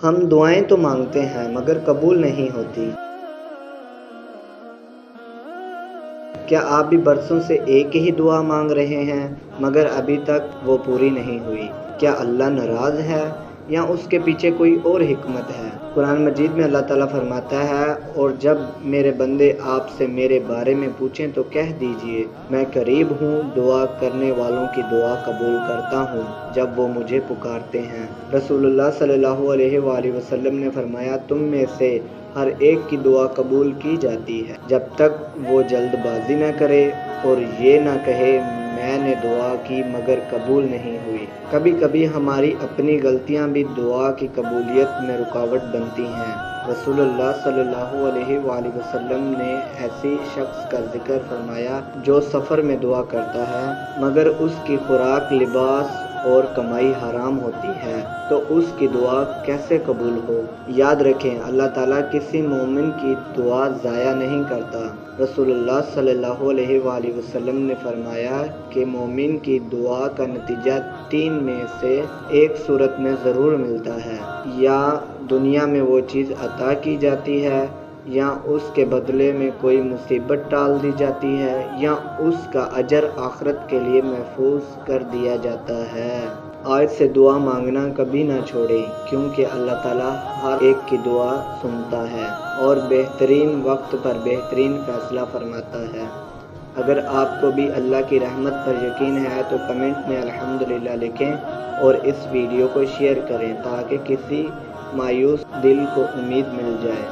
ہم دعائیں تو مانگتے ہیں مگر قبول نہیں ہوتی۔ کیا آپ بھی برسوں سے ایک ہی دعا مانگ رہے ہیں مگر ابھی تک وہ پوری نہیں ہوئی؟ کیا اللہ ناراض ہے یا اس کے پیچھے کوئی اور حکمت ہے؟ قرآن مجید میں اللہ تعالیٰ فرماتا ہے، اور جب میرے بندے آپ سے میرے بارے میں پوچھیں تو کہہ دیجئے میں قریب ہوں، دعا کرنے والوں کی دعا قبول کرتا ہوں جب وہ مجھے پکارتے ہیں۔ رسول اللہ صلی اللہ علیہ وآلہ وسلم نے فرمایا، تم میں سے ہر ایک کی دعا قبول کی جاتی ہے جب تک وہ جلد بازی نہ کرے اور یہ نہ کہے میں نے دعا کی مگر قبول نہیں ہوئی۔ کبھی کبھی ہماری اپنی غلطیاں بھی دعا کی قبولیت میں رکاوٹ بنتی ہیں۔ رسول اللہ صلی اللہ علیہ وآلہ وسلم نے ایسی شخص کا ذکر فرمایا جو سفر میں دعا کرتا ہے مگر اس کی خوراک، لباس اور کمائی حرام ہوتی ہے تو اس کی دعا کیسے قبول ہو؟ یاد رکھیں، اللہ تعالیٰ کسی مومن کی دعا ضائع نہیں کرتا۔ رسول اللہ صلی اللہ علیہ وآلہ وسلم نے فرمایا کہ مومن کی دعا کا نتیجہ 3 میں سے ایک صورت میں ضرور ملتا ہے، یا دنیا میں وہ چیز عطا کی جاتی ہے، یا اس کے بدلے میں کوئی مصیبت ٹال دی جاتی ہے، یا اس کا اجر آخرت کے لیے محفوظ کر دیا جاتا ہے۔ آج سے دعا مانگنا کبھی نہ چھوڑیں، کیونکہ اللہ تعالیٰ ہر ایک کی دعا سنتا ہے اور بہترین وقت پر بہترین فیصلہ فرماتا ہے۔ اگر آپ کو بھی اللہ کی رحمت پر یقین ہے تو کمنٹ میں الحمدللہ لکھیں اور اس ویڈیو کو شیئر کریں تاکہ کسی مایوس دل کو امید مل جائے۔